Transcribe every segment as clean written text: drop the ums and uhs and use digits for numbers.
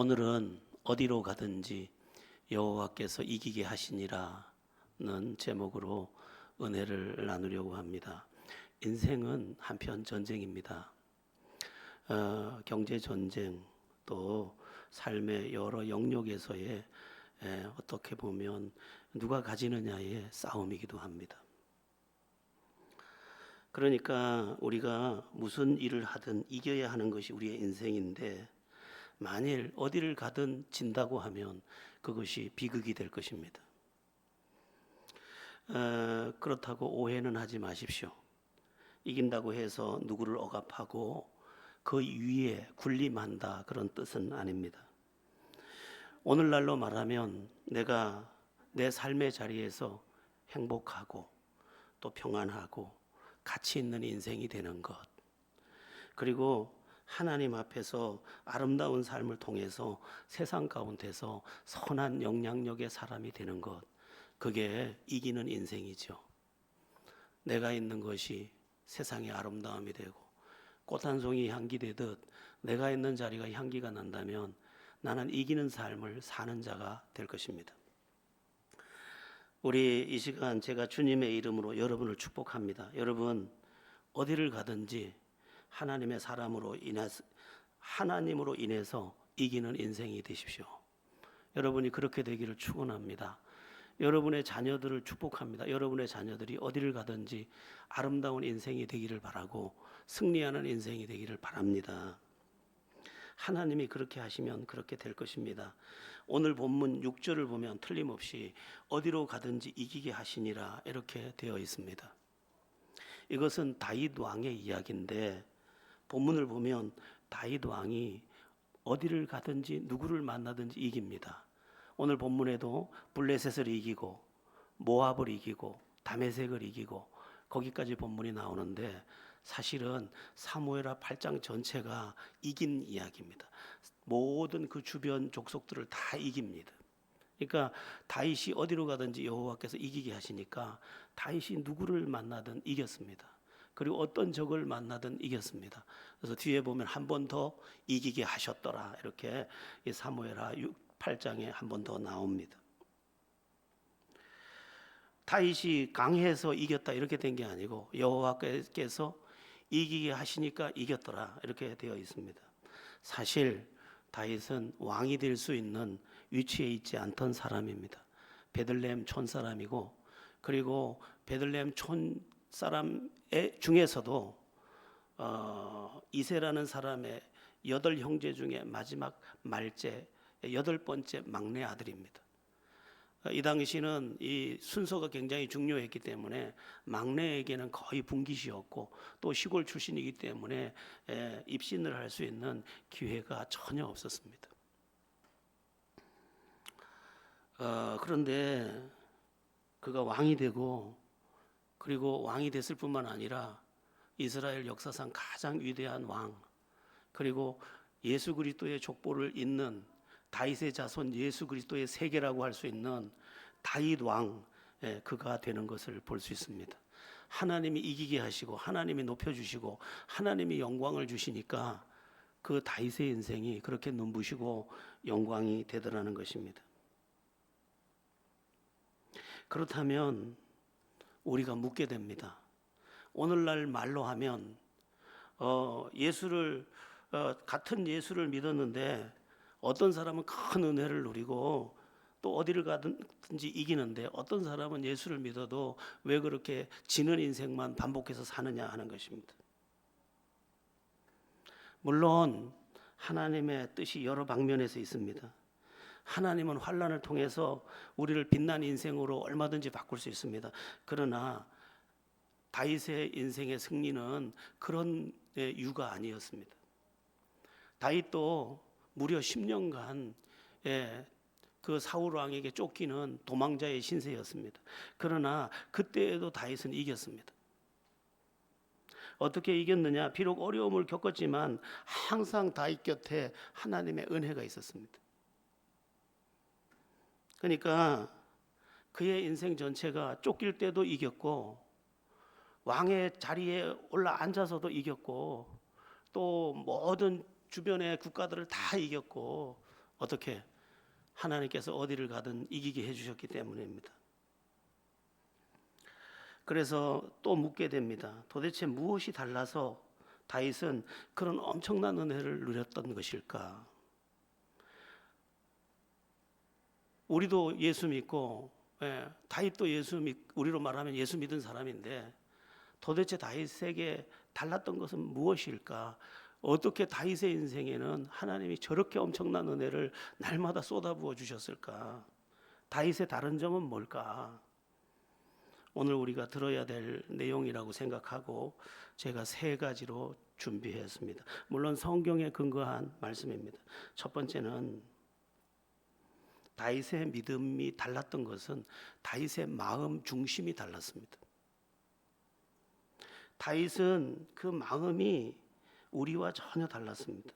오늘은 어디로 가든지 여호와께서 이기게 하시니라는 제목으로 은혜를 나누려고 합니다. 인생은 한편 전쟁입니다. 경제 전쟁, 또 삶의 여러 영역에서의 어떻게 보면 누가 가지느냐의 싸움이기도 합니다. 그러니까 우리가 무슨 일을 하든 이겨야 하는 것이 우리의 인생인데, 만일 어디를 가든 진다고 하면 그것이 비극이 될 것입니다. 그렇다고 오해는 하지 마십시오. 이긴다고 해서 누구를 억압하고 그 위에 군림한다, 그런 뜻은 아닙니다. 오늘날로 말하면 내가 내 삶의 자리에서 행복하고 또 평안하고 가치 있는 인생이 되는 것, 그리고 하나님 앞에서 아름다운 삶을 통해서 세상 가운데서 선한 영향력의 사람이 되는 것, 그게 이기는 인생이죠. 내가 있는 것이 세상의 아름다움이 되고 꽃 한 송이 향기 되듯 내가 있는 자리가 향기가 난다면 나는 이기는 삶을 사는 자가 될 것입니다. 우리 이 시간 제가 주님의 이름으로 여러분을 축복합니다. 여러분 어디를 가든지 하나님의 사람으로 인해서, 하나님으로 인해서 이기는 인생이 되십시오. 여러분이 그렇게 되기를 축원합니다. 여러분의 자녀들을 축복합니다. 여러분의 자녀들이 어디를 가든지 아름다운 인생이 되기를 바라고 승리하는 인생이 되기를 바랍니다. 하나님이 그렇게 하시면 그렇게 될 것입니다. 오늘 본문 6절을 보면 틀림없이 어디로 가든지 이기게 하시니라, 이렇게 되어 있습니다. 이것은 다윗 왕의 이야기인데, 본문을 보면 다윗 왕이 어디를 가든지 누구를 만나든지 이깁니다. 오늘 본문에도 블레셋을 이기고 모압을 이기고 다메섹을 이기고 거기까지 본문이 나오는데, 사실은 사무엘하 8장 전체가 이긴 이야기입니다. 모든 그 주변 족속들을 다 이깁니다. 그러니까 다윗이 어디로 가든지 여호와께서 이기게 하시니까 다윗이 누구를 만나든 이겼습니다. 그리고 어떤 적을 만나든 이겼습니다. 그래서 뒤에 보면 한 번 더 이기게 하셨더라, 이렇게 사무엘하 8장에 한 번 더 나옵니다. 다윗이 강해서 이겼다 이렇게 된 게 아니고 여호와께서 이기게 하시니까 이겼더라, 이렇게 되어 있습니다. 사실 다윗은 왕이 될 수 있는 위치에 있지 않던 사람입니다. 베들레헴 촌 사람이고, 그리고 베들레헴 촌 사람 중에서도 이세라는 사람의 8 형제 중에 마지막 말째 8번째 막내 아들입니다. 이 당시는 이 순서가 굉장히 중요했기 때문에 막내에게는 거의 분깃이었고, 또 시골 출신이기 때문에 입신을 할 수 있는 기회가 전혀 없었습니다. 그런데 그가 왕이 되고, 그리고 왕이 됐을 뿐만 아니라 이스라엘 역사상 가장 위대한 왕, 그리고 예수 그리스도의 족보를 잇는 다윗의 자손 예수 그리스도의 세계라고 할 수 있는 다윗 왕, 그가 되는 것을 볼 수 있습니다. 하나님이 이기게 하시고 하나님이 높여주시고 하나님이 영광을 주시니까 그 다윗의 인생이 그렇게 눈부시고 영광이 되더라는 것입니다. 그렇다면 우리가 묻게 됩니다. 오늘날 말로 하면 예수를 같은 예수를 믿었는데 어떤 사람은 큰 은혜를 누리고 또 어디를 가든지 이기는데, 어떤 사람은 예수를 믿어도 왜 그렇게 지는 인생만 반복해서 사느냐 하는 것입니다. 물론 하나님의 뜻이 여러 방면에서 있습니다. 하나님은 환난을 통해서 우리를 빛난 인생으로 얼마든지 바꿀 수 있습니다. 그러나 다윗의 인생의 승리는 그런 유가 아니었습니다. 다윗도 무려 10년간 그 사울 왕에게 쫓기는 도망자의 신세였습니다. 그러나 그때에도 다윗은 이겼습니다. 어떻게 이겼느냐? 비록 어려움을 겪었지만 항상 다윗 곁에 하나님의 은혜가 있었습니다. 그러니까 그의 인생 전체가 쫓길 때도 이겼고, 왕의 자리에 올라 앉아서도 이겼고, 또 모든 주변의 국가들을 다 이겼고, 어떻게? 하나님께서 어디를 가든 이기게 해주셨기 때문입니다. 그래서 또 묻게 됩니다. 도대체 무엇이 달라서 다윗은 그런 엄청난 은혜를 누렸던 것일까? 우리도 예수 믿고, 다윗도 우리로 말하면 예수 믿은 사람인데 도대체 다윗에게 달랐던 것은 무엇일까? 어떻게 다윗의 인생에는 하나님이 저렇게 엄청난 은혜를 날마다 쏟아부어 주셨을까? 다윗의 다른 점은 뭘까? 오늘 우리가 들어야 될 내용이라고 생각하고 제가 3가지로 준비했습니다. 물론 성경에 근거한 말씀입니다. 첫 번째는 다윗의 믿음이 달랐던 것은 다윗의 마음 중심이 달랐습니다. 다윗은 그 마음이 우리와 전혀 달랐습니다.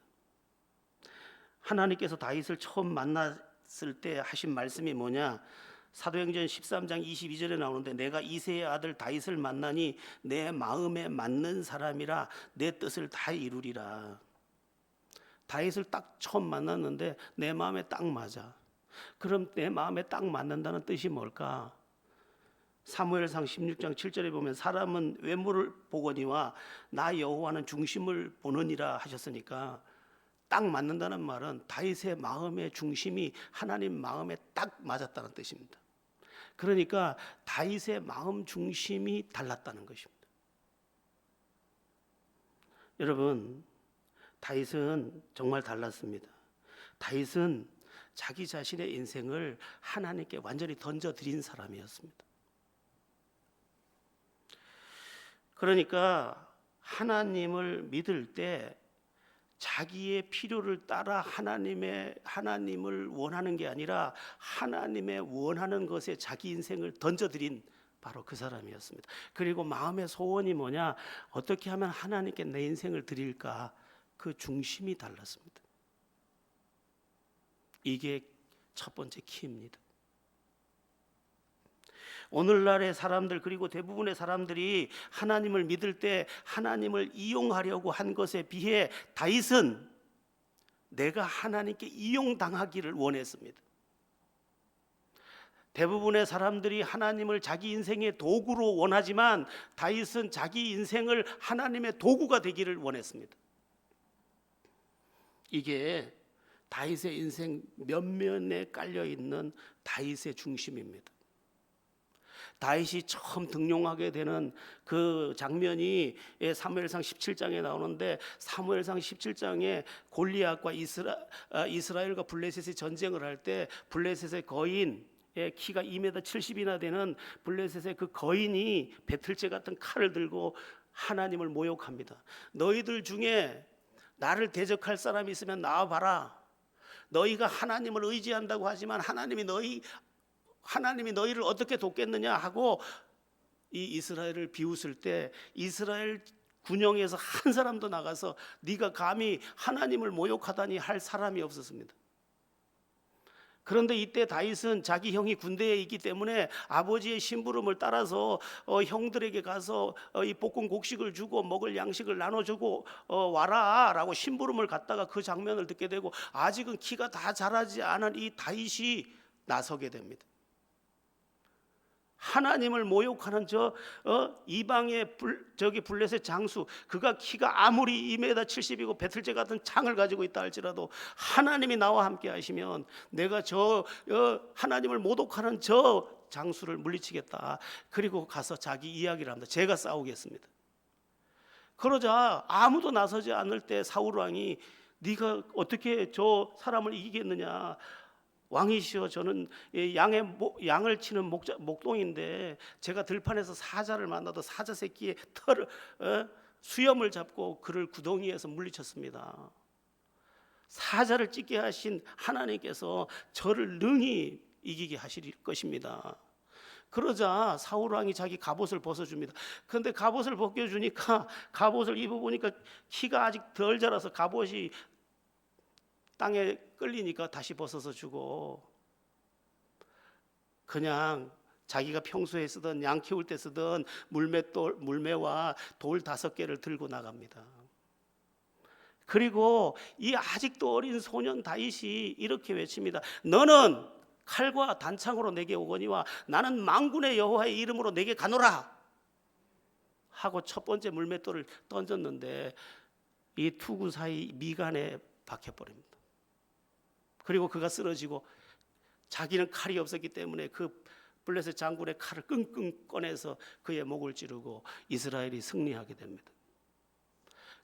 하나님께서 다윗을 처음 만났을 때 하신 말씀이 뭐냐? 사도행전 13장 22절에 나오는데 내가 이새의 아들 다윗을 만나니 내 마음에 맞는 사람이라 내 뜻을 다 이루리라. 다윗을 딱 처음 만났는데 내 마음에 딱 맞아. 그럼 내 마음에 딱 맞는다는 뜻이 뭘까? 사무엘상 16장 7절에 보면 사람은 외모를 보거니와 나 여호와는 중심을 보느니라 하셨으니까 딱 맞는다는 말은 다윗의 마음의 중심이 하나님 마음에 딱 맞았다는 뜻입니다. 그러니까 다윗의 마음 중심이 달랐다는 것입니다. 여러분, 다윗은 정말 달랐습니다. 다윗은 자기 자신의 인생을 하나님께 완전히 던져드린 사람이었습니다. 그러니까 하나님을 믿을 때 자기의 필요를 따라 하나님을 원하는 게 아니라 하나님의 원하는 것에 자기 인생을 던져드린 바로 그 사람이었습니다. 그리고 마음의 소원이 뭐냐? 어떻게 하면 하나님께 내 인생을 드릴까? 그 중심이 달랐습니다. 이게 첫 번째 키입니다. 오늘날의 사람들 그리고 대부분의 사람들이 하나님을 믿을 때 하나님을 이용하려고 한 것에 비해 다윗은 내가 하나님께 이용당하기를 원했습니다. 대부분의 사람들이 하나님을 자기 인생의 도구로 원하지만 다윗은 자기 인생을 하나님의 도구가 되기를 원했습니다. 이게 다윗의 인생 면면에 깔려 있는 다윗의 중심입니다. 다윗이 처음 등용하게 되는 그 장면이 사무엘상 17장에 나오는데 사무엘상 17장에 골리앗과 이스라엘과 블레셋이 전쟁을 할 때 블레셋의 거인 키가 2m 70이나 되는 블레셋의 그 거인이 배틀째 같은 칼을 들고 하나님을 모욕합니다. 너희들 중에 나를 대적할 사람이 있으면 나와봐라. 너희가 하나님을 의지한다고 하지만 하나님이 너희를 어떻게 돕겠느냐 하고 이 이스라엘을 비웃을 때 이스라엘 군영에서 한 사람도 나가서 네가 감히 하나님을 모욕하다니 할 사람이 없었습니다. 그런데 이때 다윗은 자기 형이 군대에 있기 때문에 아버지의 심부름을 따라서 형들에게 가서 이 볶은 곡식을 주고 먹을 양식을 나눠주고 와라 라고 심부름을 갔다가 그 장면을 듣게 되고 아직은 키가 다 자라지 않은 이 다윗이 나서게 됩니다. 하나님을 모욕하는 이방의 블레셋 장수, 그가 키가 아무리 2m 70이고 배틀째 같은 창을 가지고 있다 할지라도 하나님이 나와 함께 하시면 내가 하나님을 모독하는 저 장수를 물리치겠다. 그리고 가서 자기 이야기를 합니다. 제가 싸우겠습니다. 그러자 아무도 나서지 않을 때 사울 왕이 네가 어떻게 저 사람을 이기겠느냐? 왕이시여, 저는 양을 치는 목동인데 제가 들판에서 사자를 만나도 사자 새끼의 수염을 잡고 그를 구덩이에서 물리쳤습니다. 사자를 찢게 하신 하나님께서 저를 능히 이기게 하실 것입니다. 그러자 사울 왕이 자기 갑옷을 벗어줍니다. 그런데 갑옷을 벗겨주니까 갑옷을 입어보니까 키가 아직 덜 자라서 갑옷이 땅에 끌리니까 다시 벗어서 주고 그냥 자기가 평소에 쓰던 양 키울 때 쓰던 물매와 돌 5개를 들고 나갑니다. 그리고 이 아직도 어린 소년 다윗이 이렇게 외칩니다. 너는 칼과 단창으로 내게 오거니와 나는 만군의 여호와의 이름으로 내게 가노라 하고 첫 번째 물맷돌을 던졌는데 이 투구 사이 미간에 박혀버립니다. 그리고 그가 쓰러지고 자기는 칼이 없었기 때문에 그 블레셋 장군의 칼을 끙끙 꺼내서 그의 목을 찌르고 이스라엘이 승리하게 됩니다.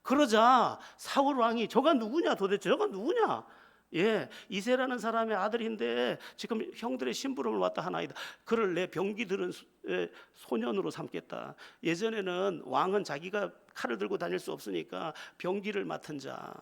그러자 사울 왕이 저가 누구냐, 도대체 저가 누구냐? 예, 이새라는 사람의 아들인데 지금 형들의 심부름을 왔다 하나이다. 그를 내 병기 들은 소년으로 삼겠다. 예전에는 왕은 자기가 칼을 들고 다닐 수 없으니까 병기를 맡은 자,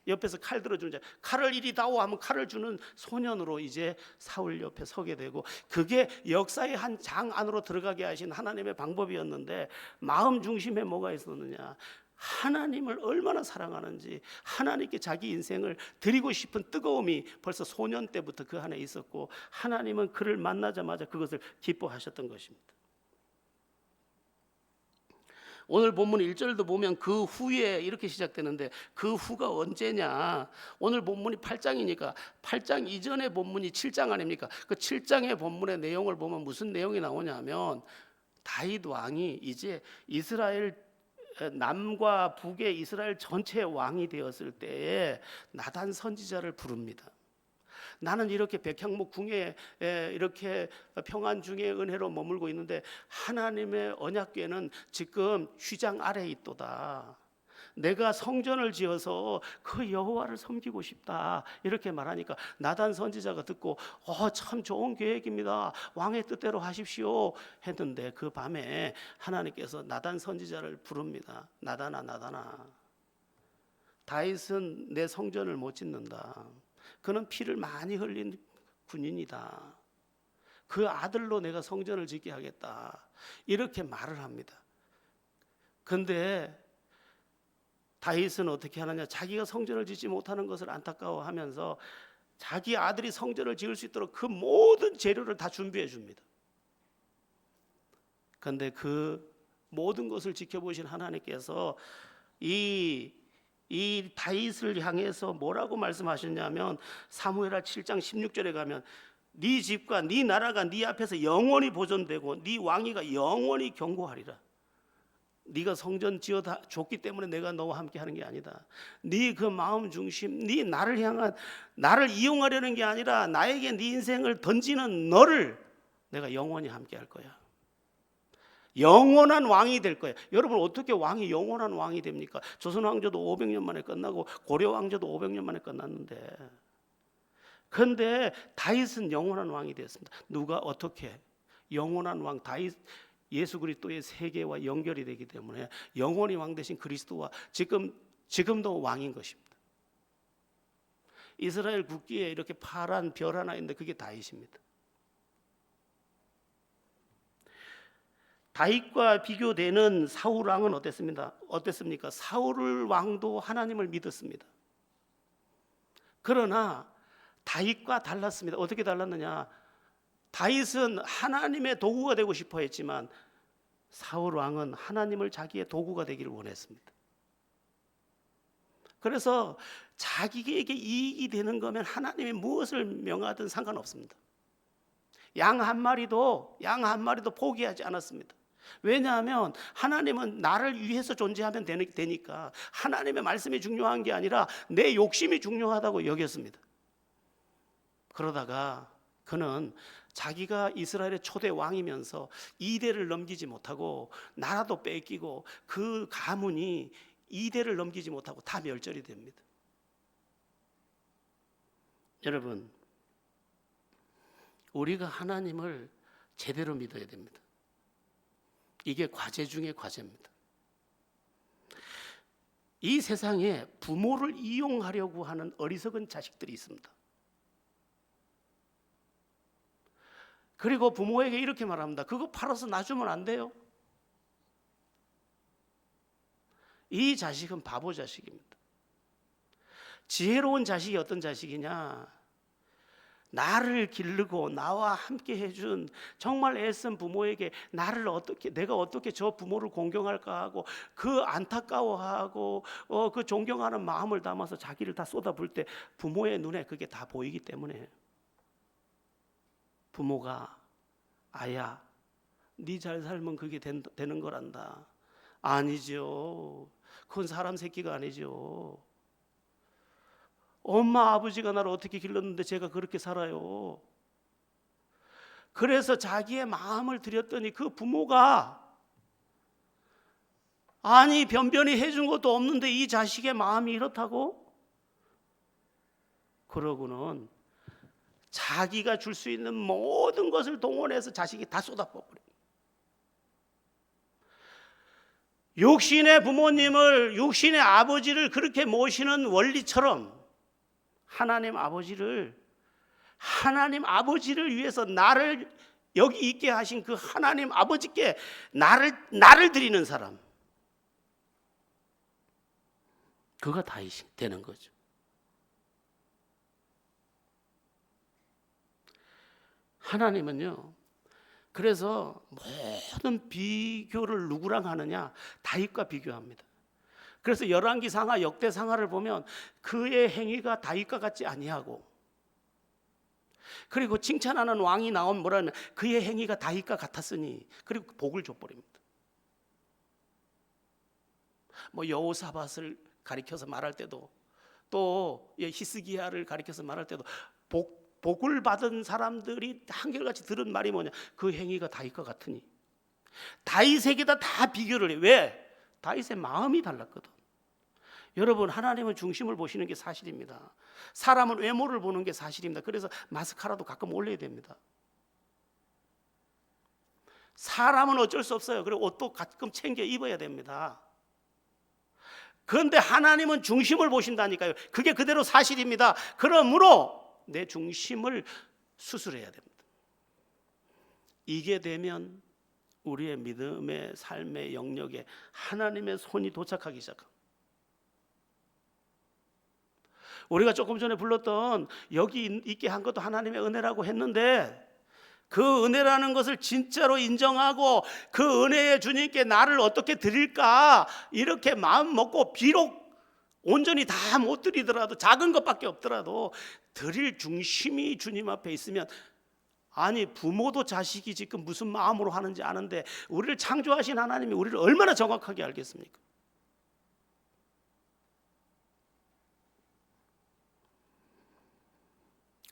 옆에서 칼 들어주는 자, 칼을 이리 다오 하면 칼을 주는 소년으로 이제 사울 옆에 서게 되고, 그게 역사의 한 장 안으로 들어가게 하신 하나님의 방법이었는데, 마음 중심에 뭐가 있었느냐? 하나님을 얼마나 사랑하는지, 하나님께 자기 인생을 드리고 싶은 뜨거움이 벌써 소년 때부터 그 안에 있었고, 하나님은 그를 만나자마자 그것을 기뻐하셨던 것입니다. 오늘 본문 1절도 보면 그 후에 이렇게 시작되는데, 그 후가 언제냐? 오늘 본문이 8장이니까 8장 이전의 본문이 7장 아닙니까? 그 7장의 본문의 내용을 보면 무슨 내용이 나오냐면, 다윗 왕이 이제 이스라엘 남과 북의 이스라엘 전체의 왕이 되었을 때에 나단 선지자를 부릅니다. 나는 이렇게 백향목 궁에 이렇게 평안 중에 은혜로 머물고 있는데 하나님의 언약궤는 지금 휘장 아래에 있도다. 내가 성전을 지어서 그 여호와를 섬기고 싶다 이렇게 말하니까 나단 선지자가 듣고 참 좋은 계획입니다. 왕의 뜻대로 하십시오 했는데, 그 밤에 하나님께서 나단 선지자를 부릅니다. 나단아, 나단아, 다윗은 내 성전을 못 짓는다. 그는 피를 많이 흘린 군인이다. 그 아들로 내가 성전을 짓게 하겠다 이렇게 말을 합니다. 그런데 다윗은 어떻게 하느냐? 자기가 성전을 짓지 못하는 것을 안타까워하면서 자기 아들이 성전을 지을 수 있도록 그 모든 재료를 다 준비해 줍니다. 그런데 그 모든 것을 지켜보신 하나님께서 이 다윗을 향해서 뭐라고 말씀하셨냐면, 사무엘하 7장 16절에 가면 네 집과 네 나라가 네 앞에서 영원히 보존되고 네 왕위가 영원히 견고하리라. 네가 성전 지어 줬기 때문에 내가 너와 함께 하는 게 아니다. 네 그 마음 중심, 네 나를 향한, 나를 이용하려는 게 아니라 나에게 네 인생을 던지는 너를 내가 영원히 함께 할 거야. 영원한 왕이 될 거야. 여러분, 어떻게 왕이 영원한 왕이 됩니까? 조선 왕조도 500년 만에 끝나고 고려 왕조도 500년 만에 끝났는데, 그런데 다윗은 영원한 왕이 되었습니다. 누가 어떻게? 영원한 왕 다윗, 예수 그리스도의 세계와 연결이 되기 때문에 영원히 왕 되신 그리스도와 지금도 왕인 것입니다. 이스라엘 국기에 이렇게 파란 별 하나 있는데 그게 다윗입니다. 다윗과 비교되는 사울 왕은 어땠습니까? 사울 왕도 하나님을 믿었습니다. 그러나 다윗과 달랐습니다. 어떻게 달랐느냐? 다윗은 하나님의 도구가 되고 싶어 했지만 사울 왕은 하나님을 자기의 도구가 되기를 원했습니다. 그래서 자기에게 이익이 되는 거면 하나님이 무엇을 명하든 상관없습니다. 양 한 마리도 포기하지 않았습니다. 왜냐하면 하나님은 나를 위해서 존재하면 되니까, 하나님의 말씀이 중요한 게 아니라 내 욕심이 중요하다고 여겼습니다. 그러다가 그는 자기가 이스라엘의 초대 왕이면서 2대를 넘기지 못하고 나라도 뺏기고 그 가문이 2대를 넘기지 못하고 다 멸절이 됩니다. 여러분, 우리가 하나님을 제대로 믿어야 됩니다. 이게 과제 중에 과제입니다. 이 세상에 부모를 이용하려고 하는 어리석은 자식들이 있습니다. 그리고 부모에게 이렇게 말합니다. 그거 팔아서 놔주면 안 돼요? 이 자식은 바보 자식입니다. 지혜로운 자식이 어떤 자식이냐? 나를 기르고 나와 함께 해준 정말 애쓴 부모에게 내가 어떻게 저 부모를 공경할까 하고 그 안타까워하고 그 존경하는 마음을 담아서 자기를 다 쏟아부을 때 부모의 눈에 그게 다 보이기 때문에 부모가 아야 네 잘 살면 그게 되는 거란다. 아니죠. 그건 사람 새끼가 아니죠. 엄마 아버지가 나를 어떻게 길렀는데 제가 그렇게 살아요. 그래서 자기의 마음을 드렸더니 그 부모가 아니 변변히 해준 것도 없는데 이 자식의 마음이 이렇다고? 그러고는 자기가 줄 수 있는 모든 것을 동원해서 자식이 다 쏟아버려요. 육신의 부모님을, 육신의 아버지를 그렇게 모시는 원리처럼 하나님 아버지를 위해서 나를 여기 있게 하신 그 하나님 아버지께 나를 드리는 사람, 그가 다윗이 되는 거죠. 하나님은요, 그래서 모든 비교를 누구랑 하느냐? 다윗과 비교합니다. 그래서 열왕기상하 역대상하를 보면 그의 행위가 다윗과 같지 아니하고, 그리고 칭찬하는 왕이 나오면 뭐라면 그의 행위가 다윗과 같았으니, 그리고 복을 줘버립니다. 뭐 여호사밧을 가리켜서 말할 때도, 또 히스기야를 가리켜서 말할 때도 복을 받은 사람들이 한결같이 들은 말이 뭐냐? 그 행위가 다윗과 같으니. 다윗에게다 다 비교를 해. 왜? 다윗의 마음이 달랐거든. 여러분, 하나님은 중심을 보시는 게 사실입니다. 사람은 외모를 보는 게 사실입니다. 그래서 마스카라도 가끔 올려야 됩니다. 사람은 어쩔 수 없어요. 그리고 옷도 가끔 챙겨 입어야 됩니다. 그런데 하나님은 중심을 보신다니까요. 그게 그대로 사실입니다. 그러므로 내 중심을 수술해야 됩니다. 이게 되면 우리의 믿음의 삶의 영역에 하나님의 손이 도착하기 시작합니다. 우리가 조금 전에 불렀던 여기 있게 한 것도 하나님의 은혜라고 했는데, 그 은혜라는 것을 진짜로 인정하고 그 은혜의 주님께 나를 어떻게 드릴까 이렇게 마음 먹고, 비록 온전히 다 못 드리더라도, 작은 것밖에 없더라도 드릴 중심이 주님 앞에 있으면, 아니 부모도 자식이 지금 무슨 마음으로 하는지 아는데 우리를 창조하신 하나님이 우리를 얼마나 정확하게 알겠습니까?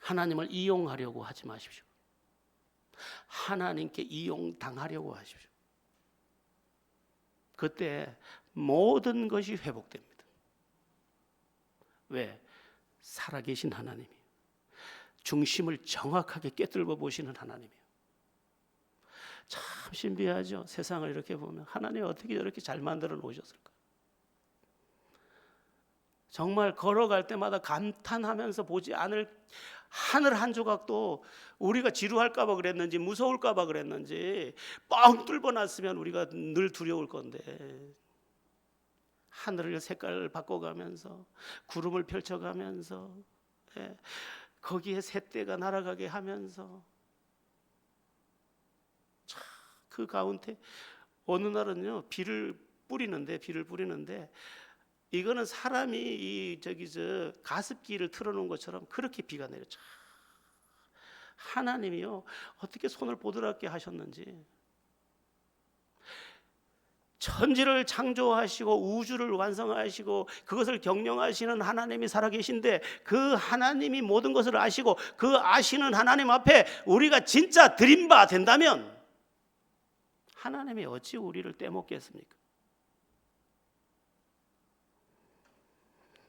하나님을 이용하려고 하지 마십시오. 하나님께 이용당하려고 하십시오. 그때 모든 것이 회복됩니다. 왜? 살아계신 하나님이 중심을 정확하게 꿰뚫어 보시는 하나님이에요. 참 신비하죠. 세상을 이렇게 보면 하나님이 어떻게 저렇게 잘 만들어 놓으셨을까? 정말 걸어갈 때마다 감탄하면서 보지 않을 하늘 한 조각도 우리가 지루할까 봐 그랬는지 무서울까 봐 그랬는지 뻥 뚫어 놨으면 우리가 늘 두려울 건데, 하늘을 색깔을 바꿔가면서 구름을 펼쳐가면서 거기에 새떼가 날아가게 하면서, 그 가운데 어느 날은요 비를 뿌리는데 이거는 사람이 가습기를 틀어놓은 것처럼 그렇게 비가 내렸죠. 하나님이요 어떻게 손을 보드랍게 하셨는지. 천지를 창조하시고 우주를 완성하시고 그것을 경영하시는 하나님이 살아계신데, 그 하나님이 모든 것을 아시고 그 아시는 하나님 앞에 우리가 진짜 드림바 된다면 하나님이 어찌 우리를 떼먹겠습니까?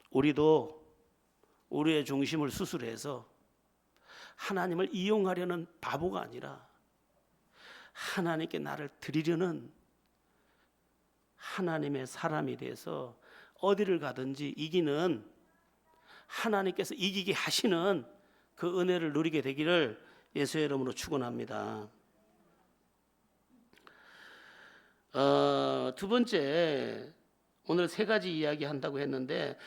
우리도 우리의 중심을 수술해서 하나님을 이용하려는 바보가 아니라 하나님께 나를 드리려는 하나님의 사람이 돼서 어디를 가든지 이기는, 하나님께서 이기게 하시는 그 은혜를 누리게 되기를 예수의 이름으로 축원합니다. 두 번째, 오늘 세 가지 이야기 한다고 했는데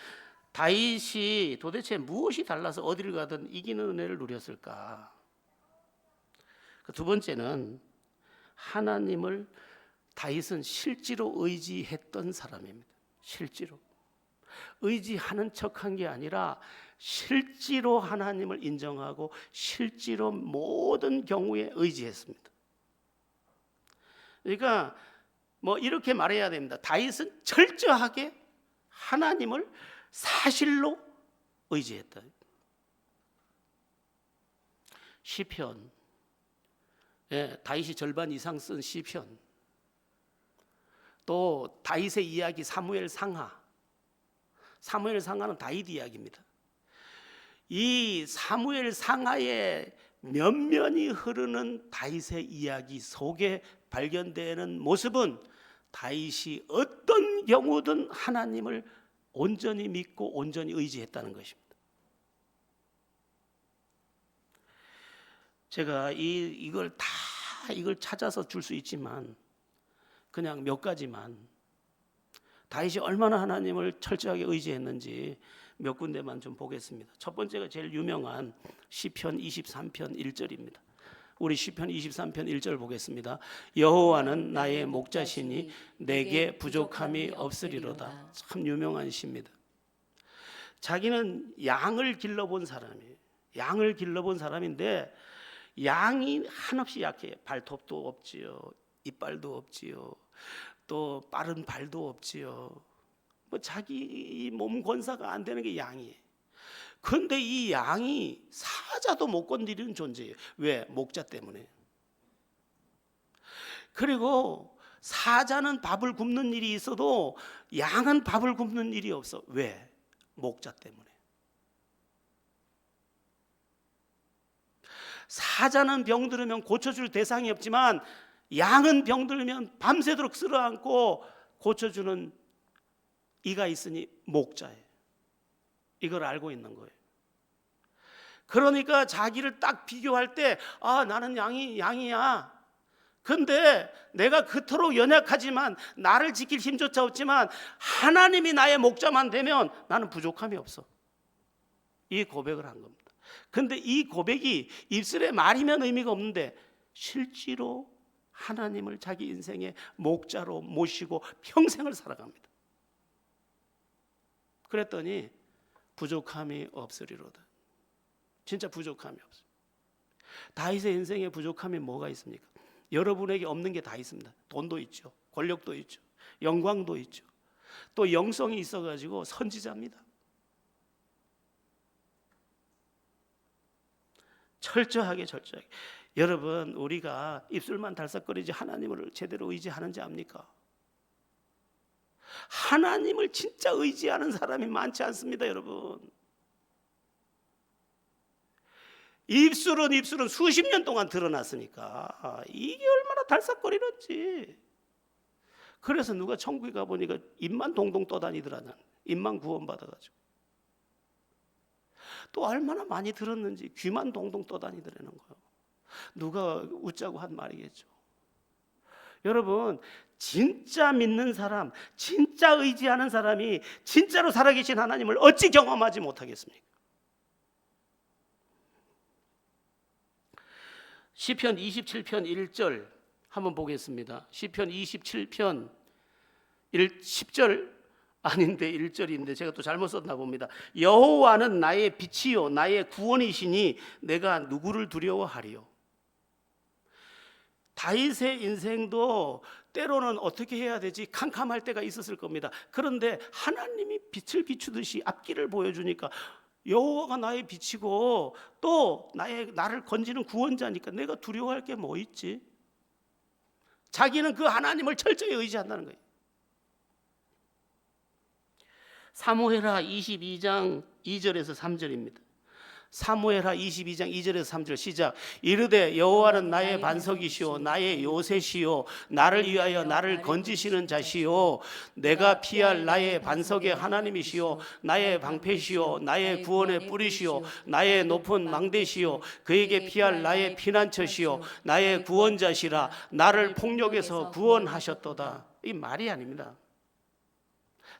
다윗이 도대체 무엇이 달라서 어디를 가든 이기는 은혜를 누렸을까? 그 두 번째는 하나님을 다윗은 실제로 의지했던 사람입니다. 실제로 의지하는 척한 게 아니라 실제로 하나님을 인정하고 실제로 모든 경우에 의지했습니다. 그러니까 뭐 이렇게 말해야 됩니다. 다윗은 철저하게 하나님을 사실로 의지했다. 시편, 다윗이 절반 이상 쓴 시편, 또 다윗의 이야기 사무엘 상하. 사무엘 상하는 다윗 이야기입니다. 이 사무엘 상하의 면면이 흐르는 다윗의 이야기 속에 발견되는 모습은 다윗이 어떤 경우든 하나님을 온전히 믿고 온전히 의지했다는 것입니다. 제가 이걸 찾아서 줄 수 있지만 그냥 몇 가지만, 다윗이 얼마나 하나님을 철저하게 의지했는지 몇 군데만 좀 보겠습니다. 첫 번째가 제일 유명한 시편 23편 1절입니다. 우리 시편 23편 1절 보겠습니다. 여호와는 나의 목자시니 내게 부족함이 없으리로다. 참 유명한 시입니다. 자기는 양을 길러본 사람이에요. 양을 길러본 사람인데 양이 한없이 약해요. 발톱도 없지요, 이빨도 없지요, 또 빠른 발도 없지요. 뭐 자기 몸 권사가 안 되는 게 양이에요. 그런데 이 양이 사자도 못 건드리는 존재예요. 왜? 목자 때문에. 그리고 사자는 밥을 굽는 일이 있어도 양은 밥을 굽는 일이 없어. 왜? 목자 때문에. 사자는 병들으면 고쳐줄 대상이 없지만 양은 병들면 밤새도록 쓸어안고 고쳐주는 이가 있으니 목자예요. 이걸 알고 있는 거예요. 그러니까 자기를 딱 비교할 때 나는 양이야. 근데 내가 그토록 연약하지만 나를 지킬 힘조차 없지만 하나님이 나의 목자만 되면 나는 부족함이 없어. 이 고백을 한 겁니다. 근데 이 고백이 입술의 말이면 의미가 없는데 실제로 하나님을 자기 인생의 목자로 모시고 평생을 살아갑니다. 그랬더니 부족함이 없으리로다. 진짜 부족함이 없어요. 다윗의 인생에 부족함이 뭐가 있습니까? 여러분에게 없는 게 다 있습니다. 돈도 있죠, 권력도 있죠, 영광도 있죠, 또 영성이 있어가지고 선지자입니다. 철저하게 여러분, 우리가 입술만 달싹거리지 하나님을 제대로 의지하는지 압니까? 하나님을 진짜 의지하는 사람이 많지 않습니다. 여러분, 입술은 수십 년 동안 드러났으니까 이게 얼마나 달싹거리는지. 그래서 누가 천국에 가보니까 입만 동동 떠다니더라. 입만 구원받아가지고. 또 얼마나 많이 들었는지 귀만 동동 떠다니더라는 거예요. 누가 웃자고 한 말이겠죠. 여러분, 진짜 믿는 사람, 진짜 의지하는 사람이 진짜로 살아계신 하나님을 어찌 경험하지 못하겠습니까? 시편 27편 1절 한번 보겠습니다. 시편 27편 10절 아닌데 1절인데 제가 또 잘못 썼나 봅니다. 여호와는 나의 빛이요 나의 구원이시니 내가 누구를 두려워하리요. 다윗의 인생도 때로는 어떻게 해야 되지 캄캄할 때가 있었을 겁니다. 그런데 하나님이 빛을 비추듯이 앞길을 보여주니까 여호와가 나의 빛이고 또 나를 건지는 구원자니까 내가 두려워할 게 뭐 있지? 자기는 그 하나님을 철저히 의지한다는 거예요. 사무엘하 22장 2절에서 3절입니다. 사무엘하 22장 2절에서 3절 시작. 이르되 여호와는 나의 반석이시오 나의 요새시오 나를 위하여 나를 건지시는 자시오 내가 피할 나의 반석의 하나님이시오 나의 방패시오 나의 구원의 뿌리시오 나의 높은 망대시오 그에게 피할 나의 피난처시오 나의 구원자시라 나를 폭력에서 구원하셨도다. 이 말이 아닙니다.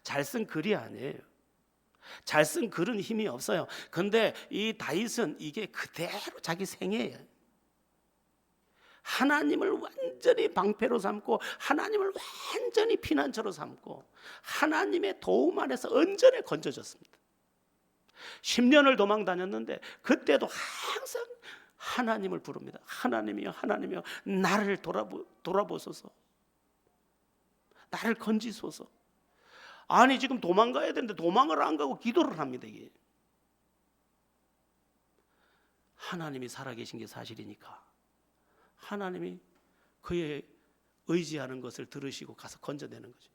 잘 쓴 글이 아니에요. 잘 쓴 글은 힘이 없어요. 근데 이 다윗은 이게 그대로 자기 생애예요. 하나님을 완전히 방패로 삼고 하나님을 완전히 피난처로 삼고 하나님의 도움 안에서 온전히 건져졌습니다. 10년을 도망 다녔는데 그때도 항상 하나님을 부릅니다. 하나님이여, 하나님이여, 나를 돌아보소서, 나를 건지소서. 아니 지금 도망가야 되는데 도망을 안 가고 기도를 합니다. 이게 하나님이 살아계신 게 사실이니까 하나님이 그의 의지하는 것을 들으시고 가서 건져내는 거죠.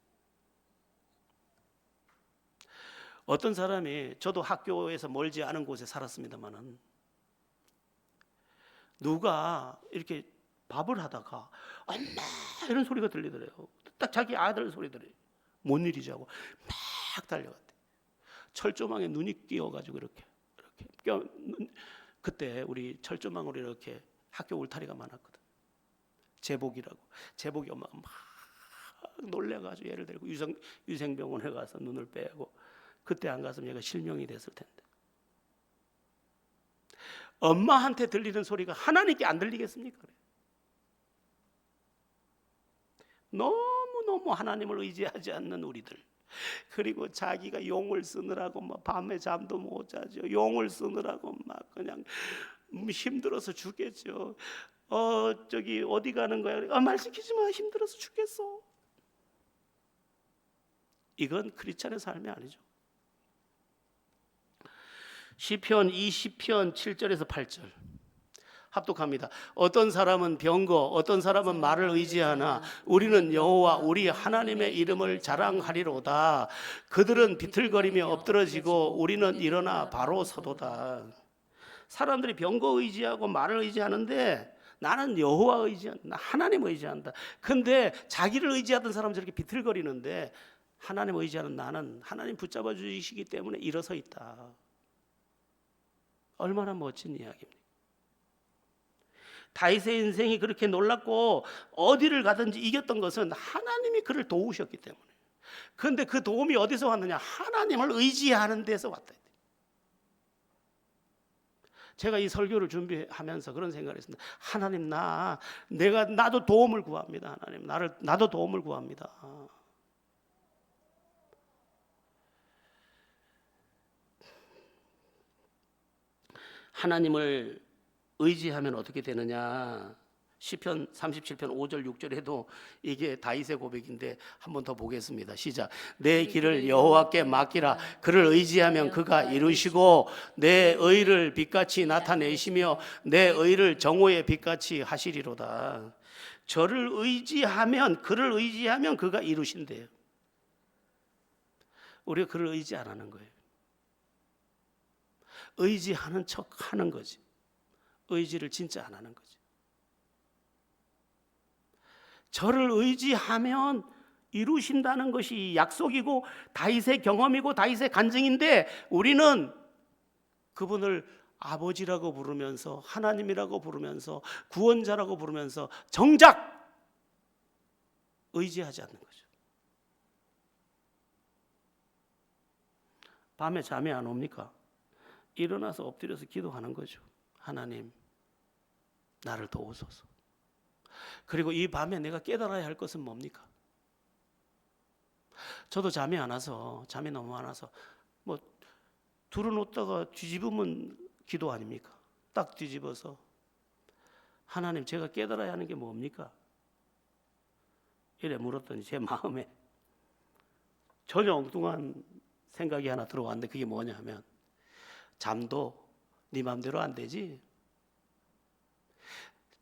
어떤 사람이, 저도 학교에서 멀지 않은 곳에 살았습니다만은, 누가 이렇게 밥을 하다가 엄마 이런 소리가 들리더래요. 딱 자기 아들 소리 들어요. 뭔 일이지 하고 막 달려갔대. 철조망에 눈이 끼어가지고 이렇게 그때 우리 철조망으로 이렇게 학교 울타리가 많았거든. 제복이라고. 제복이 엄마가 막 놀래가지고 얘를 데리고 유생병원에 가서 눈을 빼고, 그때 안 갔으면 얘가 실명이 됐을 텐데. 엄마한테 들리는 소리가 하나님께 안 들리겠습니까? 너무너무 하나님을 의지하지 않는 우리들, 그리고 자기가 용을 쓰느라고 막 밤에 잠도 못 자죠. 용을 쓰느라고 막 그냥 힘들어서 죽겠죠. 저기 어디 가는 거야? 말 시키지 마, 힘들어서 죽겠어. 이건 크리스찬의 삶이 아니죠. 시편 20편 7절에서 8절 합독합니다. 어떤 사람은 병거, 어떤 사람은 말을 의지하나 우리는 여호와 우리 하나님의 이름을 자랑하리로다. 그들은 비틀거리며 엎드러지고 우리는 일어나 바로 서도다. 사람들이 병거 의지하고 말을 의지하는데 나는 여호와 의지한다, 하나님 의지한다. 근데 자기를 의지하던 사람은 저렇게 비틀거리는데 하나님 의지하는 나는 하나님 붙잡아 주시기 때문에 일어서 있다. 얼마나 멋진 이야기입니까? 다윗의 인생이 그렇게 놀랍고 어디를 가든지 이겼던 것은 하나님이 그를 도우셨기 때문에. 그런데 그 도움이 어디서 왔느냐? 하나님을 의지하는 데서 왔다. 제가 이 설교를 준비하면서 그런 생각을 했습니다. 하나님, 나도 도움을 구합니다. 하나님, 나도 도움을 구합니다. 하나님을 의지하면 어떻게 되느냐? 시편 37편 5절 6절에도 이게 다윗의 고백인데 한 번 더 보겠습니다. 시작. 내 길을 여호와께 맡기라. 그를 의지하면 그가 이루시고 내 의를 빛같이 나타내시며 내 의를 정오의 빛같이 하시리로다. 저를 의지하면, 그를 의지하면 그가 이루신대요. 우리가 그를 의지 안 하는 거예요. 의지하는 척 하는 거지. 의지를 진짜 안 하는 거지. 저를 의지하면 이루신다는 것이 약속이고 다윗의 경험이고 다윗의 간증인데, 우리는 그분을 아버지라고 부르면서 하나님이라고 부르면서 구원자라고 부르면서 정작 의지하지 않는 거죠. 밤에 잠이 안 옵니까? 일어나서 엎드려서 기도하는 거죠. 하나님, 나를 도우소서. 그리고 이 밤에 내가 깨달아야 할 것은 뭡니까? 저도 잠이 너무 안 와서 뭐 둘러놓다가 뒤집으면 기도 아닙니까? 딱 뒤집어서 하나님, 제가 깨달아야 하는 게 뭡니까? 이래 물었더니 제 마음에 전혀 엉뚱한 생각이 하나 들어왔는데, 그게 뭐냐 하면, 잠도 네 맘대로 안 되지.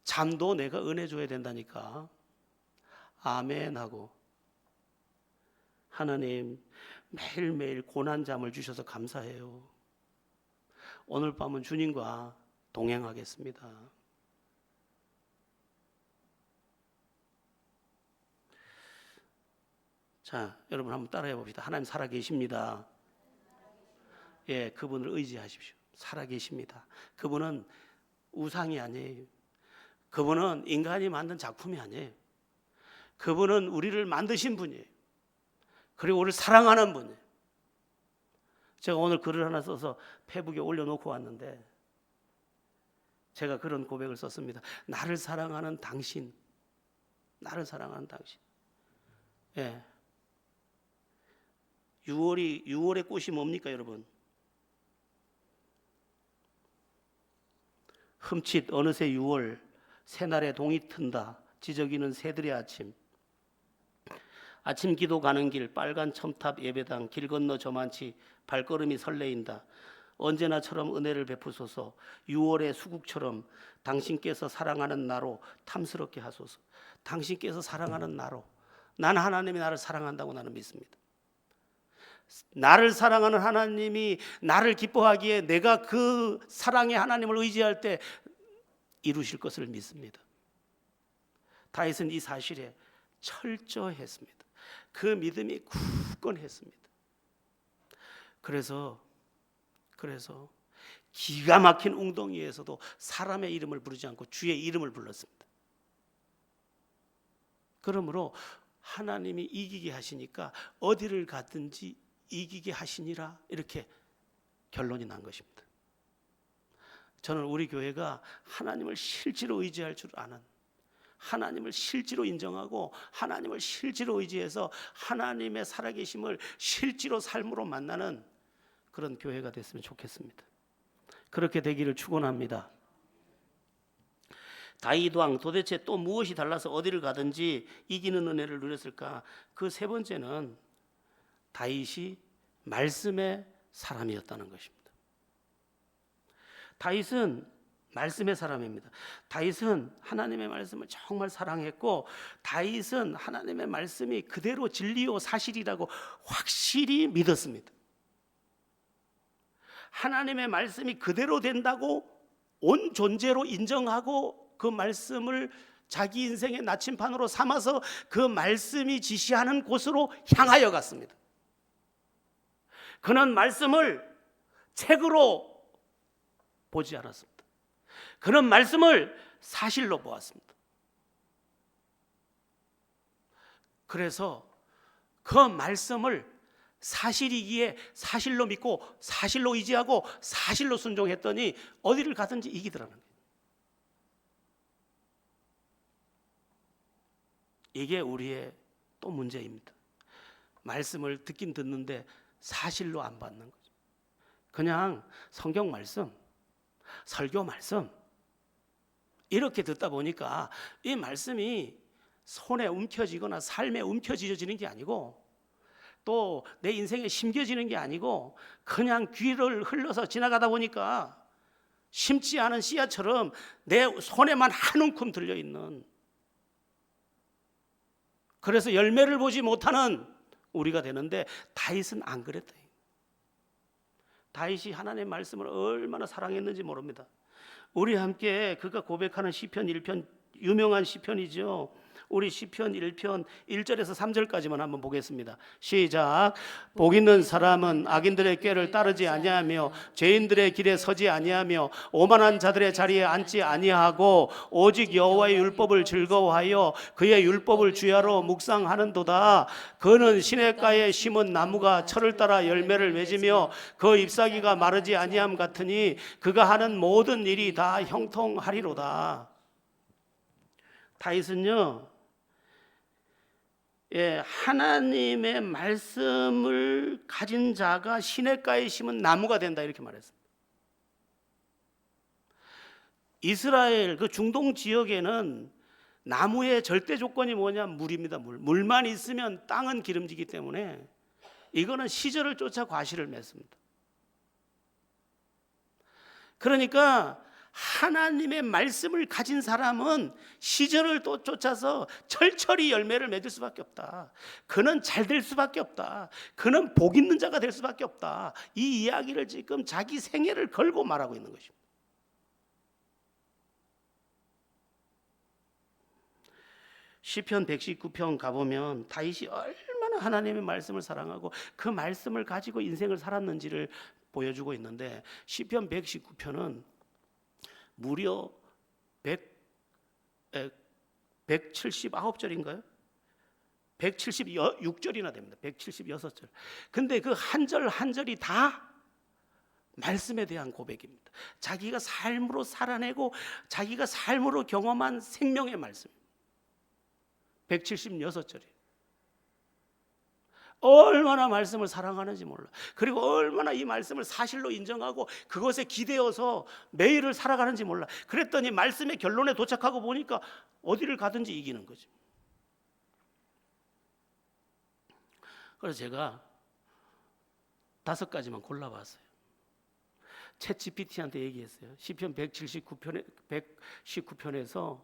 잠도 내가 은혜 줘야 된다니까. 아멘 하고, 하나님 매일매일 고난 잠을 주셔서 감사해요. 오늘 밤은 주님과 동행하겠습니다. 자, 여러분 한번 따라해 봅시다. 하나님 살아계십니다. 예, 그분을 의지하십시오. 살아계십니다. 그분은 우상이 아니에요. 그분은 인간이 만든 작품이 아니에요. 그분은 우리를 만드신 분이에요. 그리고 우리를 사랑하는 분이에요. 제가 오늘 글을 하나 써서 페북에 올려놓고 왔는데 제가 그런 고백을 썼습니다. 나를 사랑하는 당신, 나를 사랑하는 당신. 예. 6월의 꽃이 뭡니까, 여러분? 흠칫 어느새 6월, 새날에 동이 튼다. 지저귀는 새들의 아침. 아침 기도 가는 길, 빨간 첨탑 예배당, 길 건너 저만치 발걸음이 설레인다. 언제나처럼 은혜를 베푸소서. 6월의 수국처럼 당신께서 사랑하는 나로 탐스럽게 하소서. 당신께서 사랑하는 나로. 난 하나님이 나를 사랑한다고 나는 믿습니다. 나를 사랑하는 하나님이 나를 기뻐하기에 내가 그 사랑의 하나님을 의지할 때 이루실 것을 믿습니다. 다윗은 이 사실에 철저했습니다. 그 믿음이 굳건했습니다. 그래서 기가 막힌 웅덩이에서도 사람의 이름을 부르지 않고 주의 이름을 불렀습니다. 그러므로 하나님이 이기게 하시니까 어디를 갔든지 이기게 하시니라, 이렇게 결론이 난 것입니다. 저는 우리 교회가 하나님을 실제로 의지할 줄 아는, 하나님을 실제로 인정하고 하나님을 실제로 의지해서 하나님의 살아계심을 실제로 삶으로 만나는 그런 교회가 됐으면 좋겠습니다. 그렇게 되기를 축원합니다. 다윗 왕 도대체 또 무엇이 달라서 어디를 가든지 이기는 은혜를 누렸을까? 그 세 번째는 다윗이 말씀의 사람이었다는 것입니다. 다윗은 말씀의 사람입니다. 다윗은 하나님의 말씀을 정말 사랑했고, 다윗은 하나님의 말씀이 그대로 진리요 사실이라고 확실히 믿었습니다. 하나님의 말씀이 그대로 된다고 온 존재로 인정하고 그 말씀을 자기 인생의 나침판으로 삼아서 그 말씀이 지시하는 곳으로 향하여 갔습니다. 그는 말씀을 책으로 보지 않았습니다. 그는 말씀을 사실로 보았습니다. 그래서 그 말씀을 사실이기에 사실로 믿고 사실로 의지하고 사실로 순종했더니 어디를 가든지 이기더라는 거예요. 이게 우리의 또 문제입니다. 말씀을 듣긴 듣는데 사실로 안 받는 거죠. 그냥 성경 말씀, 설교 말씀 이렇게 듣다 보니까 이 말씀이 손에 움켜쥐거나 삶에 움켜쥐어지는 게 아니고 또 내 인생에 심겨지는 게 아니고 그냥 귀를 흘러서 지나가다 보니까 심지 않은 씨앗처럼 내 손에만 한 움큼 들려있는, 그래서 열매를 보지 못하는 우리가 되는데 다윗은 안 그랬다. 다윗이 하나님의 말씀을 얼마나 사랑했는지 모릅니다. 우리 함께 그가 고백하는 시편 1편, 유명한 시편이죠. 우리 시편 1편 1절에서 3절까지만 한번 보겠습니다. 시작. 복 있는 사람은 악인들의 꾀를 따르지 아니하며 죄인들의 길에 서지 아니하며 오만한 자들의 자리에 앉지 아니하고 오직 여호와의 율법을 즐거워하여 그의 율법을 주야로 묵상하는도다. 그는 시냇가에 심은 나무가 철을 따라 열매를 맺으며 그 잎사귀가 마르지 아니함 같으니 그가 하는 모든 일이 다 형통하리로다. 다윗은요, 하나님의 말씀을 가진 자가 시냇가에 심은 나무가 된다, 이렇게 말했습니다. 이스라엘 그 중동 지역에는 나무의 절대 조건이 뭐냐? 물입니다. 물만 있으면 땅은 기름지기 때문에 이거는 시절을 쫓아 과실을 맺습니다. 그러니까 하나님의 말씀을 가진 사람은 시절을 또 쫓아서 철철히 열매를 맺을 수밖에 없다. 그는 잘 될 수밖에 없다. 그는 복 있는 자가 될 수밖에 없다. 이 이야기를 지금 자기 생애를 걸고 말하고 있는 것입니다. 시편 119편 가보면 다윗이 얼마나 하나님의 말씀을 사랑하고 그 말씀을 가지고 인생을 살았는지를 보여주고 있는데, 시편 119편은 무려 179절인가요? 176절이나 됩니다. 176절. 근데 그 한 절 한 절이 다 말씀에 대한 고백입니다. 자기가 삶으로 살아내고 자기가 삶으로 경험한 생명의 말씀. 176절이에요. 얼마나 말씀을 사랑하는지 몰라. 그리고 얼마나 이 말씀을 사실로 인정하고 그것에 기대어서 매일을 살아가는지 몰라. 그랬더니 말씀의 결론에 도착하고 보니까 어디를 가든지 이기는 거죠. 그래서 제가 5가지만 골라봤어요. 챗 GPT한테 얘기했어요. 시편 119편에서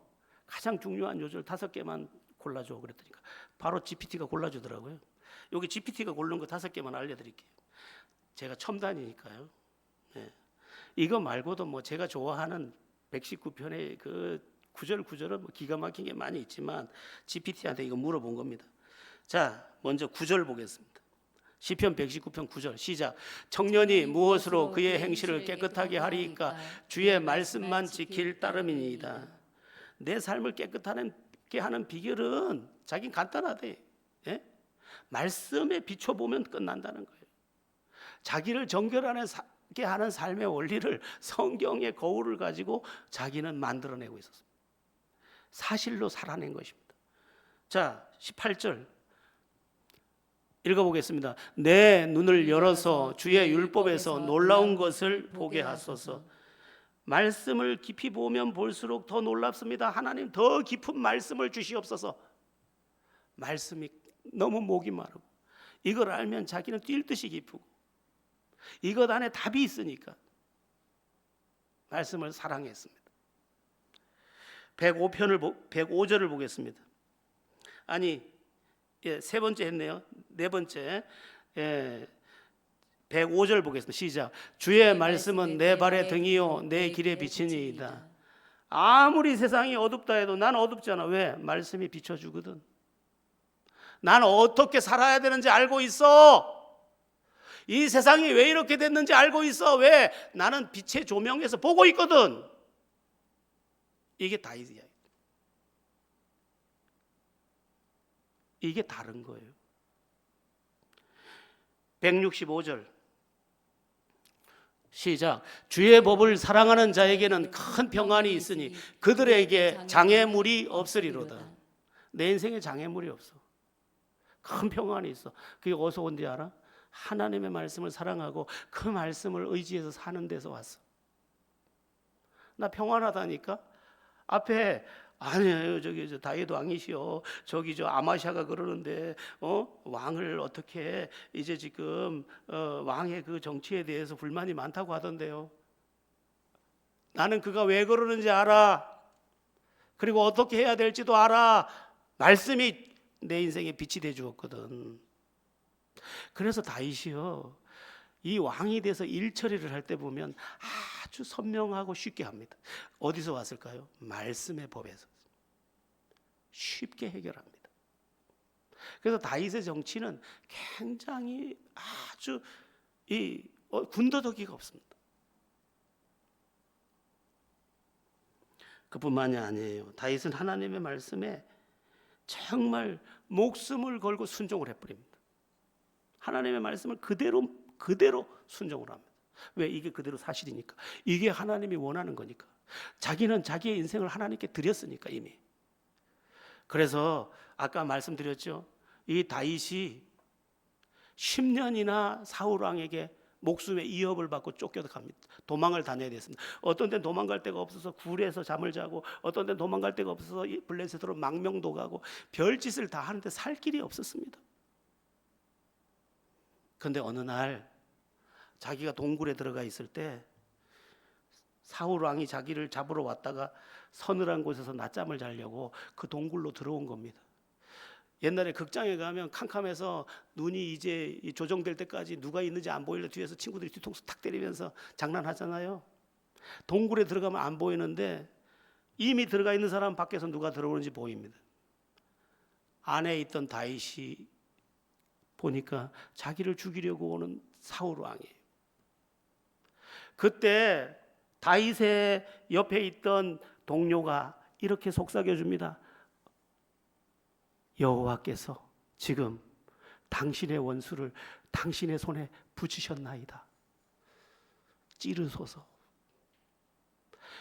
가장 중요한 요절 5개만 골라줘 그랬더니 바로 GPT가 골라주더라고요. 여기 GPT가 고른 거 5개만 알려드릴게요. 제가 첨단이니까요. 네. 이거 말고도 뭐 제가 좋아하는 119편의 그 구절은 뭐 기가 막힌 게 많이 있지만 GPT한테 이거 물어본 겁니다. 자, 먼저 9절 보겠습니다. 시편 119편 9절 시작. 청년이 무엇으로 그의 행실을 깨끗하게 하리이까 주의 말씀만 지킬 따름이니이다. 내 삶을 깨끗하게 하는 비결은 자긴 간단하대. 예? 말씀에 비춰보면 끝난다는 거예요. 자기를 정결하게 하는 삶의 원리를 성경의 거울을 가지고 자기는 만들어내고 있었습니다. 사실로 살아낸 것입니다. 자, 18절 읽어보겠습니다. 내 눈을 열어서 주의 율법에서 놀라운 것을 보게 하소서. 말씀을 깊이 보면 볼수록 더 놀랍습니다. 하나님 더 깊은 말씀을 주시옵소서. 말씀이 너무 목이 마르고 이걸 알면 자기는 뛸 듯이 기쁘고 이것 안에 답이 있으니까 말씀을 사랑했습니다. 105절을 보겠습니다. 아니, 세 번째 했네요. 네 번째 105절 보겠습니다. 시작. 주의 말씀은 내 발의 등이요 내 길의 빛이니이다. 아무리 세상이 어둡다 해도 난 어둡지 않아. 왜? 말씀이 비춰주거든. 난 어떻게 살아야 되는지 알고 있어. 이 세상이 왜 이렇게 됐는지 알고 있어. 왜? 나는 빛의 조명에서 보고 있거든. 이게 다윗이야. 이게 다른 거예요. 165절 시작. 주의 법을 사랑하는 자에게는 큰 평안이 있으니 그들에게 장애물이 없으리로다. 내 인생에 장애물이 없어. 큰 평안이 있어. 그게 어디서 온지 알아? 하나님의 말씀을 사랑하고 그 말씀을 의지해서 사는 데서 왔어. 나 평안하다니까. 앞에 아니에요. 저 다윗 왕이시여. 저기 저 아마샤가 그러는데 왕을 어떻게 이제 지금 왕의 그 정치에 대해서 불만이 많다고 하던데요. 나는 그가 왜 그러는지 알아. 그리고 어떻게 해야 될지도 알아. 말씀이 내 인생에 빛이 돼 주었거든. 그래서 다윗이요. 이 왕이 돼서 일 처리를 할 때 보면 아주 선명하고 쉽게 합니다. 어디서 왔을까요? 말씀의 법에서. 쉽게 해결합니다. 그래서 다윗의 정치는 굉장히 아주 군더더기가 없습니다. 그뿐만이 아니에요. 다윗은 하나님의 말씀에 정말 목숨을 걸고 순종을 해버립니다. 하나님의 말씀을 그대로 순종을 합니다. 왜? 이게 그대로 사실이니까. 이게 하나님이 원하는 거니까. 자기는 자기의 인생을 하나님께 드렸으니까 이미. 그래서 아까 말씀드렸죠. 이 다윗이 10년이나 사울 왕에게 목숨의 위협을 받고 쫓겨갑니다. 도망을 다녀야 됐습니다. 어떤 데는 도망갈 데가 없어서 굴에서 잠을 자고, 어떤 데는 도망갈 데가 없어서 블레셋으로 망명도 가고 별짓을 다 하는데 살 길이 없었습니다. 그런데 어느 날 자기가 동굴에 들어가 있을 때 사울 왕이 자기를 잡으러 왔다가 서늘한 곳에서 낮잠을 자려고 그 동굴로 들어온 겁니다. 옛날에 극장에 가면 캄캄해서 눈이 이제 조정될 때까지 누가 있는지 안 보이려 뒤에서 친구들이 뒤통수 탁 때리면서 장난하잖아요. 동굴에 들어가면 안 보이는데 이미 들어가 있는 사람 밖에서 누가 들어오는지 보입니다. 안에 있던 다윗이 보니까 자기를 죽이려고 오는 사울 왕이에요. 그때 다윗의 옆에 있던 동료가 이렇게 속삭여줍니다. 여호와께서 지금 당신의 원수를 당신의 손에 붙이셨나이다. 찌르소서.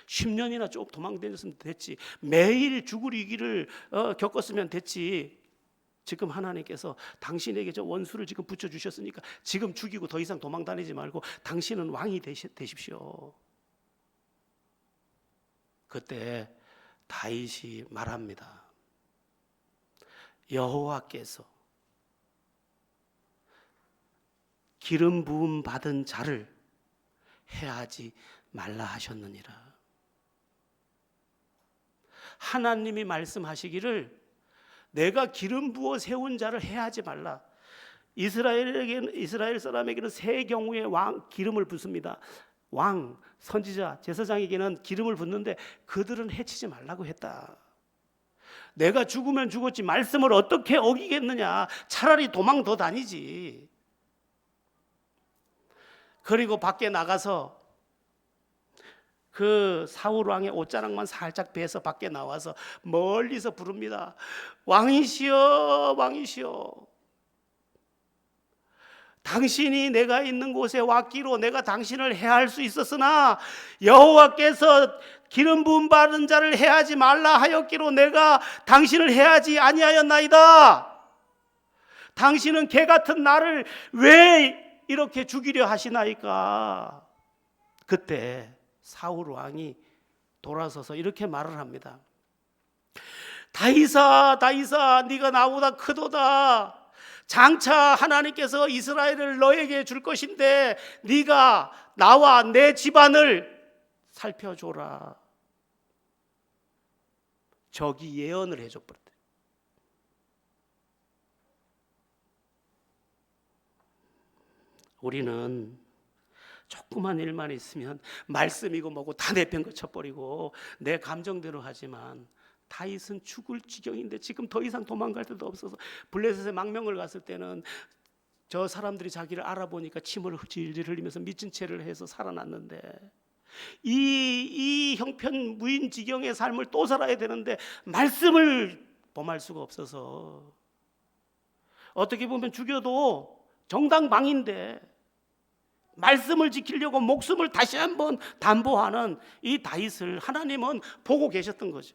10년이나 쭉 도망다녔으면 됐지. 매일 죽을 위기를 겪었으면 됐지. 지금 하나님께서 당신에게 저 원수를 지금 붙여주셨으니까 지금 죽이고 더 이상 도망다니지 말고 당신은 왕이 되십시오. 그때 다윗이 말합니다. 여호와께서 기름 부음 받은 자를 해하지 말라 하셨느니라. 하나님이 말씀하시기를 내가 기름 부어 세운 자를 해하지 말라. 이스라엘 사람에게는 세 경우의 왕 기름을 붓습니다. 왕, 선지자, 제사장에게는 기름을 붓는데 그들은 해치지 말라고 했다. 내가 죽으면 죽었지 말씀을 어떻게 어기겠느냐. 차라리 도망 더 다니지. 그리고 밖에 나가서 그 사울 왕의 옷자락만 살짝 베서 밖에 나와서 멀리서 부릅니다. 왕이시여, 왕이시여. 당신이 내가 있는 곳에 왔기로 내가 당신을 해할 수 있었으나 여호와께서 기름 부음 받은 자를 해하지 말라 하였기로 내가 당신을 해하지 아니하였나이다. 당신은 개 같은 나를 왜 이렇게 죽이려 하시나이까. 그때 사울 왕이 돌아서서 이렇게 말을 합니다. 다윗아, 다윗아, 네가 나보다 크도다. 장차 하나님께서 이스라엘을 너에게 줄 것인데 네가 나와 내 집안을 살펴줘라. 저기 예언을 해줘버렸대. 우리는 조그만 일만 있으면 말씀이고 뭐고 다 내팽거 쳐버리고 내 감정대로 하지만 다윗은 죽을 지경인데 지금 더 이상 도망갈 데도 없어서 블레셋에 망명을 갔을 때는 저 사람들이 자기를 알아보니까 침을 질질 흘리면서 미친 채를 해서 살아났는데 이 형편 무인지경의 삶을 또 살아야 되는데 말씀을 범할 수가 없어서 어떻게 보면 죽여도 정당방인데 말씀을 지키려고 목숨을 다시 한번 담보하는 이 다윗을 하나님은 보고 계셨던 거죠.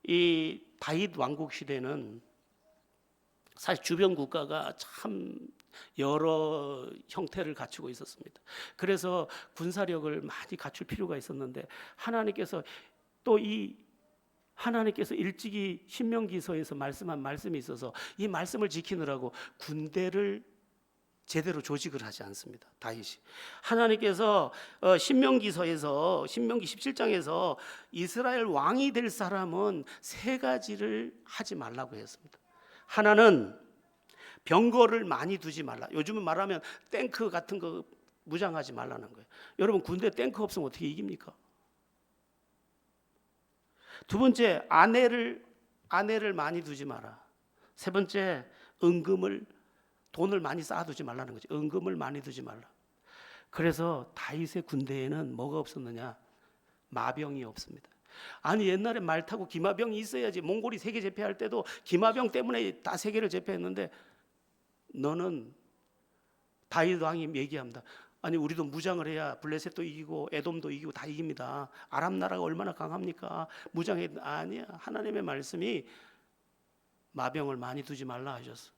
이 다윗 왕국 시대는 사실 주변 국가가 참 여러 형태를 갖추고 있었습니다. 그래서 군사력을 많이 갖출 필요가 있었는데 하나님께서 일찍이 신명기서에서 말씀한 말씀이 있어서 이 말씀을 지키느라고 군대를 제대로 조직을 하지 않습니다. 다윗이 하나님께서 신명기서에서 신명기 17장에서 이스라엘 왕이 될 사람은 세 가지를 하지 말라고 했습니다. 하나는 병거를 많이 두지 말라. 요즘은 말하면 탱크 같은 거 무장하지 말라는 거예요. 여러분 군대 탱크 없으면 어떻게 이깁니까? 두 번째, 아내를 많이 두지 마라. 세 번째, 돈을 많이 쌓아두지 말라는 거죠. 은금을 많이 두지 말라. 그래서 다윗의 군대에는 뭐가 없었느냐? 마병이 없습니다. 아니 옛날에 말 타고 기마병이 있어야지. 몽골이 세계 제패할 때도 기마병 때문에 다 세계를 제패했는데 너는 다윗 왕이 얘기합니다. 아니 우리도 무장을 해야 블레셋도 이기고 에돔도 이기고 다 이깁니다. 아람 나라가 얼마나 강합니까? 무장해. 아니야. 하나님의 말씀이 마병을 많이 두지 말라 하셨어.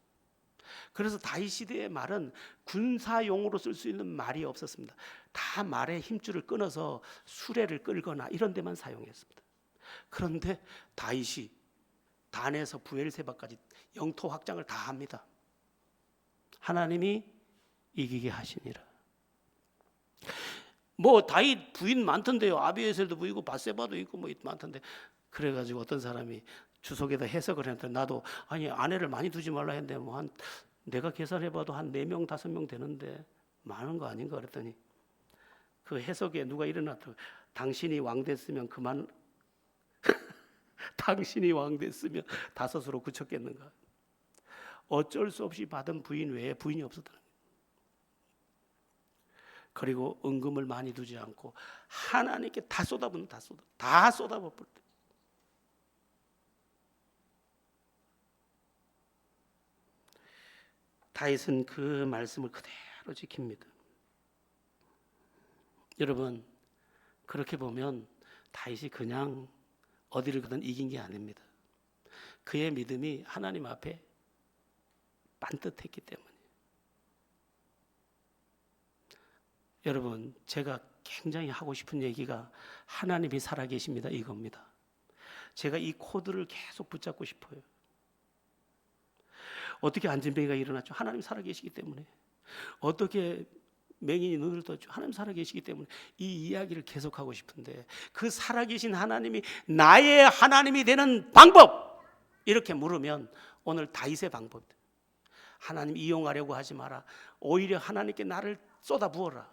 그래서 다윗 시대의 말은 군사용으로 쓸 수 있는 말이 없었습니다. 다 말의 힘줄을 끊어서 수레를 끌거나 이런 데만 사용했습니다. 그런데 다윗이 단에서 부엘세바까지 영토 확장을 다 합니다. 하나님이 이기게 하시니라. 뭐 다윗 부인 많던데요. 아비에셀도 부이고 바세바도 있고 뭐 많던데 그래가지고 어떤 사람이 주석에다 해석을 했는데 나도 아니 아내를 많이 두지 말라 했는데 뭐 한 내가 계산해봐도 한 4명 5명 되는데 많은 거 아닌가 그랬더니 그 해석에 누가 일어났다. 당신이 왕 됐으면 그만 당신이 왕 됐으면 5으로 그쳤겠는가. 어쩔 수 없이 받은 부인 외에 부인이 없었다는 거예요. 그리고 은금을 많이 두지 않고 하나님께 다 쏟아붓는 다 쏟아버릴 때 다윗은 그 말씀을 그대로 지킵니다. 여러분, 그렇게 보면 다윗이 그냥 어디를 가든 이긴 게 아닙니다. 그의 믿음이 하나님 앞에 반듯했기 때문에. 여러분, 제가 굉장히 하고 싶은 얘기가 하나님이 살아계십니다, 이겁니다. 제가 이 코드를 계속 붙잡고 싶어요. 어떻게 안진뱅이가 일어났죠? 하나님 살아계시기 때문에. 어떻게 맹인이 눈을 떴죠? 하나님 살아계시기 때문에. 이 이야기를 계속하고 싶은데, 그 살아계신 하나님이 나의 하나님이 되는 방법, 이렇게 물으면 오늘 다윗의 방법입니다. 하나님 이용하려고 하지 마라. 오히려 하나님께 나를 쏟아부어라.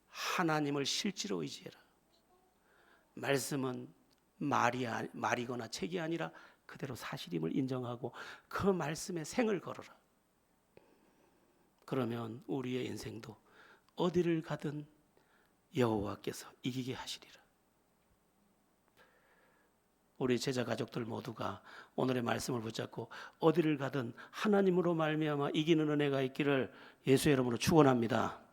하나님을 실제로 의지해라. 말씀은 말이거나 책이 아니라 그대로 사실임을 인정하고 그 말씀에 생을 걸어라. 그러면 우리의 인생도 어디를 가든 여호와께서 이기게 하시리라. 우리 제자 가족들 모두가 오늘의 말씀을 붙잡고 어디를 가든 하나님으로 말미암아 이기는 은혜가 있기를 예수의 이름으로 축원합니다.